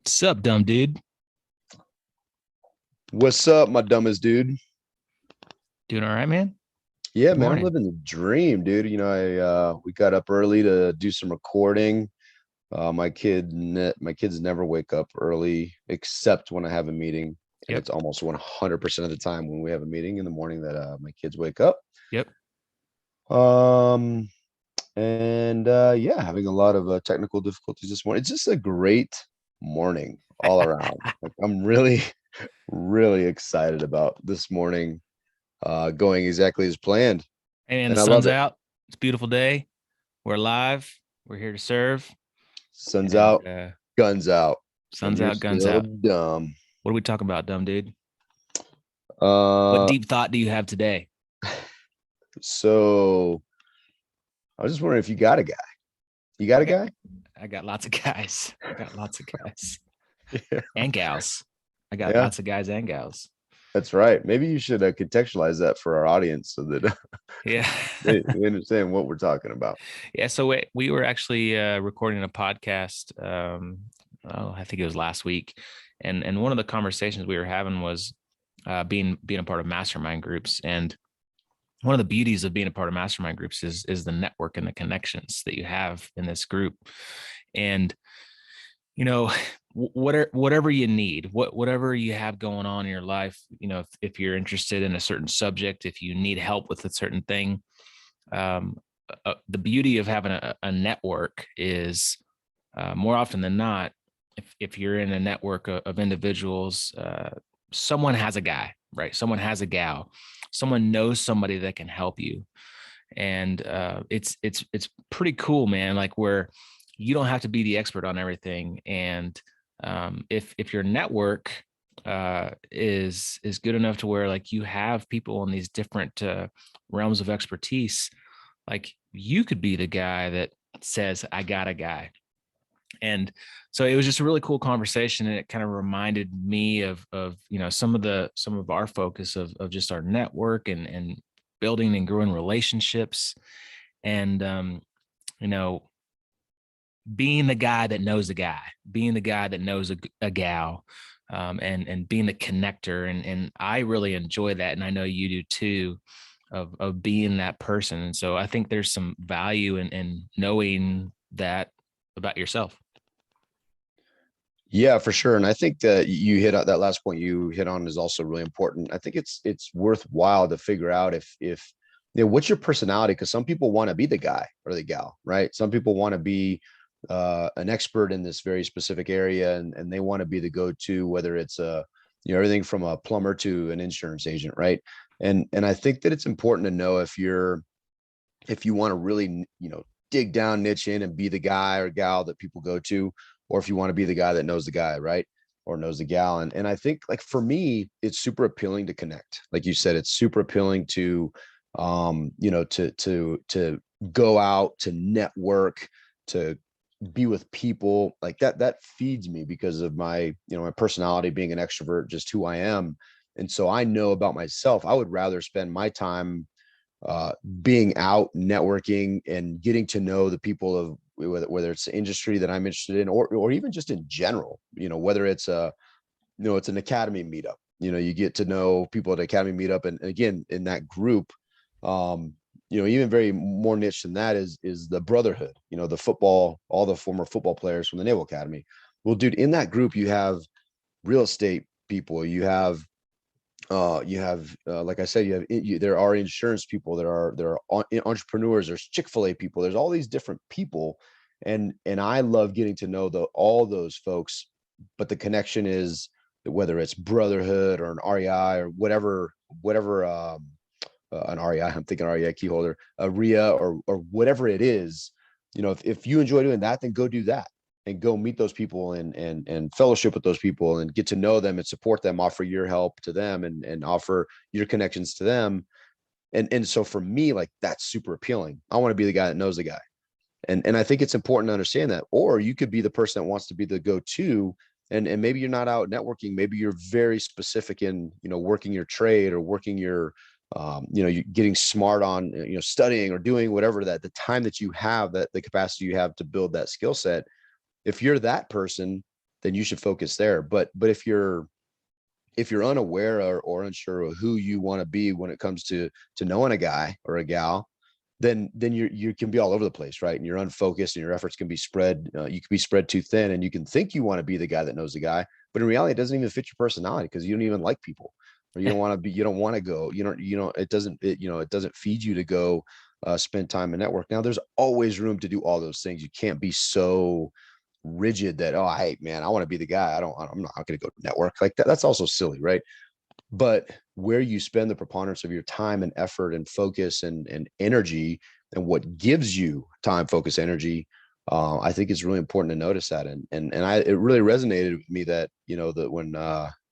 What's up, dumb dude? What's up, my dumbest dude? Doing all right, man? Yeah, Good man, I'm morning. living the dream, dude. I we got up early to do some recording. My kids never wake up early except when I have a meeting, and Yep. it's almost 100% of the time when we have a meeting in the morning that my kids wake up. Yep. Um, and yeah, having a lot of technical difficulties this morning. It's just a great morning all around. Like I'm really, really excited about this morning going exactly as planned. Hey, man, the And I love sun's it. out. It's a beautiful day. We're alive. We're here to serve. Sun's And out, guns out, and sun's you're out, guns still out. dumb. What are we talking about, dumb dude? What Uh, deep thought do you have today? so I was just wondering if you got a guy. You got I a got guy? I got lots of guys. I got lots of guys Yeah, and gals. I got yeah, lots of guys and gals. that's right. Maybe you should contextualize that for our audience so that Yeah. they understand what we're talking about. Yeah. So we were actually recording a podcast. I think it was last week, and one of the conversations we were having was being a part of mastermind groups. And one of the beauties of being a part of mastermind groups is the network and the connections that you have in this group. And you know, whatever you need, whatever you have going on in your life, if you're interested in a certain subject, if you need help with a certain thing, um, the beauty of having a network is more often than not, if you're in a network of individuals, someone has a guy, right? Someone has a gal, someone knows somebody that can help you, and it's pretty cool, man. Like where you don't have to be the expert on everything, and if your network is good enough to where like you have people in these different realms of expertise, like you could be the guy that says, I got a guy. And so it was just a really cool conversation, and it kind of reminded me of some of our focus of just our network and building and growing relationships, and you know being the guy that knows a guy, being the guy that knows a gal, and being the connector. And I really enjoy that, and I know you do too, of being that person. And so I think there's some value in knowing that about yourself. Yeah, for sure. And I think that you hit on that last point you hit on is also really important. I think it's worthwhile to figure out if what's your personality, because some people want to be the guy or the gal, right? Some people want to be an expert in this very specific area, and they want to be the go-to, whether it's everything from a plumber to an insurance agent, right? And I think that it's important to know if you want to really dig down, niche in, and be the guy or gal that people go to, or if you want to be the guy that knows the guy, right? Or knows the gal. And I think, like, for me, it's super appealing to connect. Like you said, it's super appealing to to go out, to network, to be with people like that feeds me because of my personality, being an extrovert, just who I am. And so I know about myself, I would rather spend my time uh, being out networking and getting to know the people of whether it's the industry that I'm interested in, or even just in general, whether it's it's an academy meetup, you get to know people at academy meetup. And again, in that group, even very more niche than that is the brotherhood, the football, all the former football players from the Naval Academy. Well, dude, in that group, you have real estate people, like I said, there are insurance people, there are entrepreneurs, there's Chick-fil-A people, there's all these different people. And I love getting to know all those folks. But the connection is whether it's brotherhood or an REI or whatever an REI, I'm thinking REI key holder, a RIA, or whatever it is. If you enjoy doing that, then go do that and go meet those people and fellowship with those people and get to know them and support them, offer your help to them, and offer your connections to them. And so for me, like, that's super appealing. I want to be the guy that knows the guy. And I think it's important to understand that. Or you could be the person that wants to be the go-to, and maybe you're not out networking. Maybe you're very specific in, working your trade, or working your, you're getting smart on, studying or doing whatever, that the time that you have, that the capacity you have to build that skill set. If you're that person, then you should focus there. But if you're unaware or unsure of who you want to be when it comes to knowing a guy or a gal, then you can be all over the place, right? And you're unfocused, and your efforts can be spread. You can be spread too thin, and you can think you want to be the guy that knows the guy, but in reality, it doesn't even fit your personality because you don't even like people, or you don't want to be. You don't want to go. It doesn't. It doesn't feed you to go spend time and network. Now, there's always room to do all those things. You can't be so rigid that, oh, hey man, I want to be the guy. I'm not going to go network like that. That's also silly, right? But where you spend the preponderance of your time and effort and focus and energy, and what gives you time, focus, energy, I think it's really important to notice that. It really resonated with me that, that when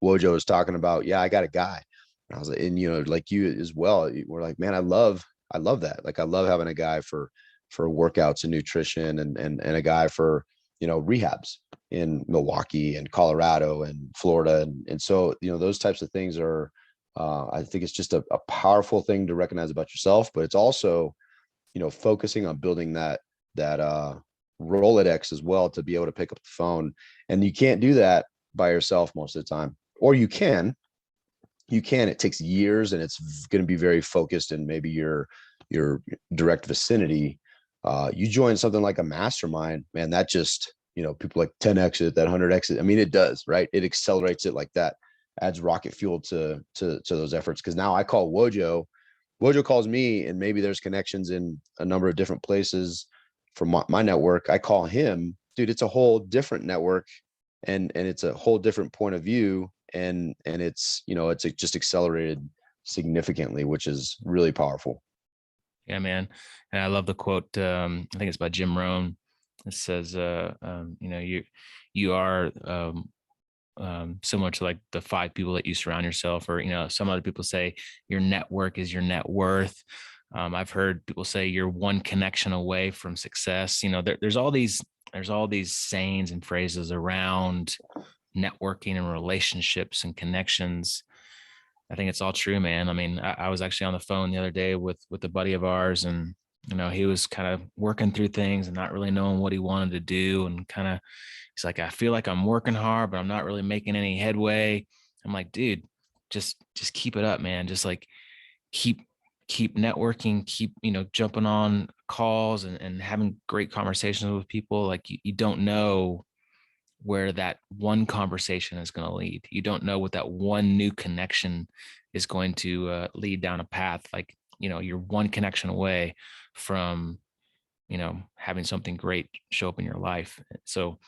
Wojo was talking about, yeah, I got a guy. And I was like, and like you as well, we're like, man, I love that. Like, I love having a guy for workouts and nutrition, and a guy for, rehabs in Milwaukee and Colorado and Florida. And so, those types of things are, I think it's just a powerful thing to recognize about yourself, but it's also, focusing on building that Rolodex as well, to be able to pick up the phone. And you can't do that by yourself most of the time, or you can, it takes years, and it's going to be very focused in maybe your direct vicinity. You join something like a mastermind, man, that just, people like 10x it, that 100x it. I mean, it does, right? It accelerates it like that, adds rocket fuel to those efforts. Cause now I call Wojo calls me, and maybe there's connections in a number of different places from my network. I call him, dude, it's a whole different network, and it's a whole different point of view. And it's, it's just accelerated significantly, which is really powerful. Yeah, man. And I love the quote. I think it's by Jim Rohn. It says, you are similar to like the 5 people that you surround yourself, or, some other people say your network is your net worth. I've heard people say you're one connection away from success. There's all these sayings and phrases around networking and relationships and connections. I think it's all true, man. I mean, I was actually on the phone the other day with a buddy of ours, and he was kind of working through things and not really knowing what he wanted to do, and kind of, he's like, I feel like I'm working hard, but I'm not really making any headway. I'm like, dude, just keep it up, man. Just like keep networking, keep jumping on calls and having great conversations with people. Like you don't know where that one conversation is going to lead. You don't know what that one new connection is going to lead down a path. Like, you're one connection away from, having something great show up in your life. So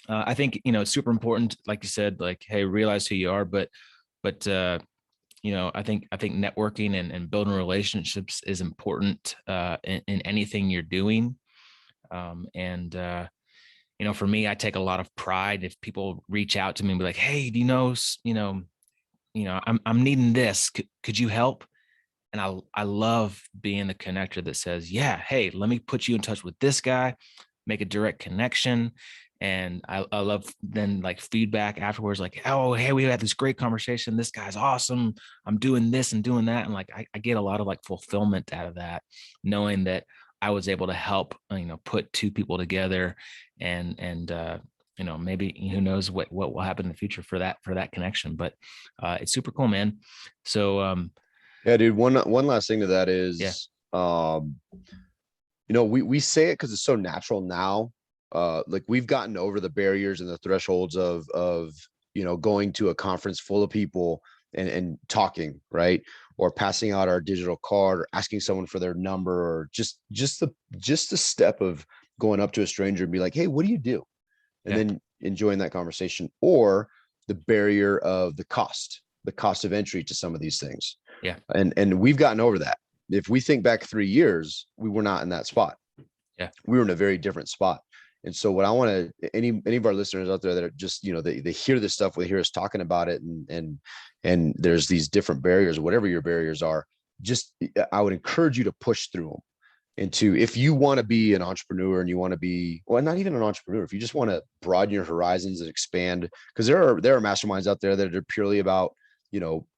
I think, it's super important. Like you said, like, hey, realize who you are, but I think networking and building relationships is important in anything you're doing. For me, I take a lot of pride if people reach out to me and be like, "Hey, do you know, I'm needing this. Could you help?" And I love being the connector that says, "Yeah, hey, let me put you in touch with this guy, make a direct connection." And I love then like feedback afterwards, like, "Oh, hey, we had this great conversation. This guy's awesome. I'm doing this and doing that." And like, I get a lot of like fulfillment out of that, knowing that I was able to help, put 2 people together, and maybe who knows what will happen in the future for that connection. But it's super cool, man. So Yeah, dude. One last thing to that yeah, is, we say it because it's so natural now. Like, we've gotten over the barriers and the thresholds of going to a conference full of people and talking, right? Or passing out our digital card, or asking someone for their number, or just the step of going up to a stranger and be like, "Hey, what do you do?" And yeah, then enjoying that conversation. Or the barrier of the cost of entry to some of these things. yeah, And we've gotten over that. If we think back 3 years, we were not in that spot. yeah, We were in a very different spot. And so what I want to, any of our listeners out there that are just, they hear this stuff, they hear us talking about it, and there's these different barriers, whatever your barriers are, just, I would encourage you to push through them. If you want to be an entrepreneur, and you want to be, well, not even an entrepreneur, if you just want to broaden your horizons and expand, because there are masterminds out there that are purely about,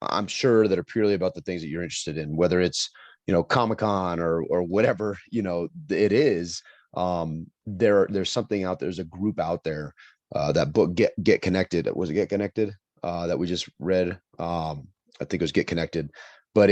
I'm sure, that are purely about the things that you're interested in, whether it's, Comic-Con or whatever, it is. There's something out there, there's a group out there that book, Get Connected. Was it Get Connected? That we just read. I think it was Get Connected, but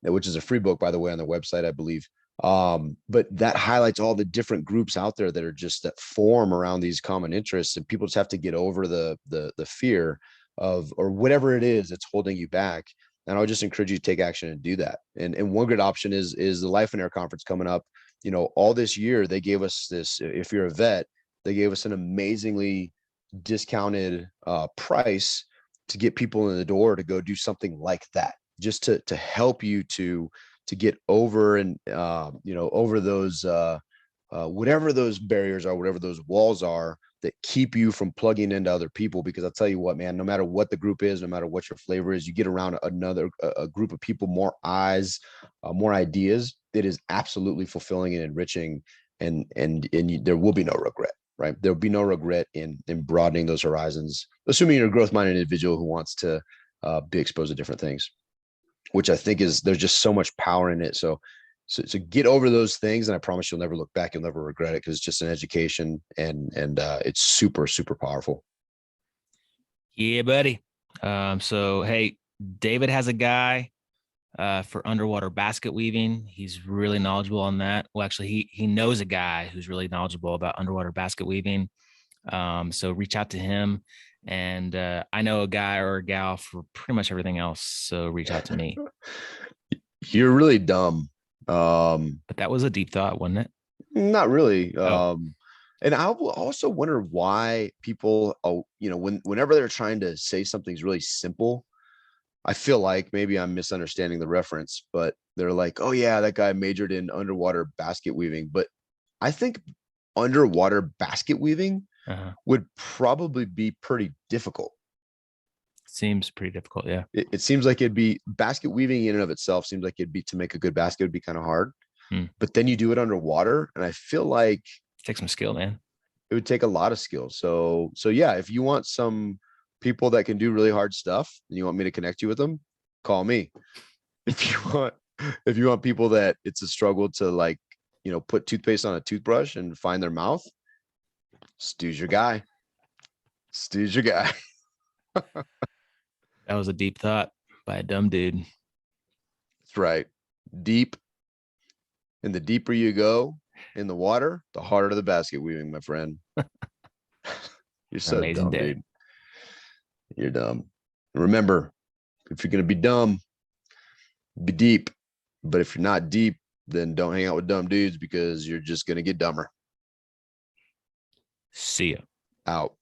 which is a free book, by the way, on the website, I believe. But that highlights all the different groups out there that are just that form around these common interests, and people just have to get over the fear of, or whatever it is that's holding you back. And I would just encourage you to take action and do that. And one good option is the Life and Air conference coming up. All this year they gave us this. If you're a vet, they gave us an amazingly discounted price to get people in the door to go do something like that, just to help you to get over and over those whatever those barriers are, whatever those walls are that keep you from plugging into other people. Because I'll tell you what, man, no matter what the group is, no matter what your flavor is, you get around a group of people, more eyes, more ideas, it is absolutely fulfilling and enriching, and there will be no regret, right? There'll be no regret in broadening those horizons, assuming you're a growth-minded individual who wants to be exposed to different things, which I think there's just so much power in it. So get over those things, and I promise you'll never look back. You'll never regret it, because it's just an education, and it's super, super powerful. Yeah, buddy. So hey, David has a guy for underwater basket weaving. He's really knowledgeable on that. Well, actually, he knows a guy who's really knowledgeable about underwater basket weaving. So reach out to him, and I know a guy or a gal for pretty much everything else. So reach out to me. You're really dumb. But that was a deep thought, wasn't it? Not really. Oh. And I will also wonder why people, whenever they're trying to say something's really simple, I feel like maybe I'm misunderstanding the reference, but they're like, oh yeah, that guy majored in underwater basket weaving. But I think underwater basket weaving would probably be pretty difficult. Seems pretty difficult. Yeah. It seems like it'd be, basket weaving in and of itself seems like it'd be, to make a good basket would be kind of hard. But then you do it underwater, and I feel like it takes some skill, man. It would take a lot of skill. So yeah, if you want some people that can do really hard stuff and you want me to connect you with them, call me. If you want people that it's a struggle to put toothpaste on a toothbrush and find their mouth, Stu's your guy. Stu's your guy. That was a deep thought by a dumb dude. That's right. Deep. And the deeper you go in the water, the harder the basket weaving, my friend. You're so amazing, dumb, dude. You're dumb. Remember, if you're going to be dumb, be deep. But if you're not deep, then don't hang out with dumb dudes, because you're just going to get dumber. See ya. Out.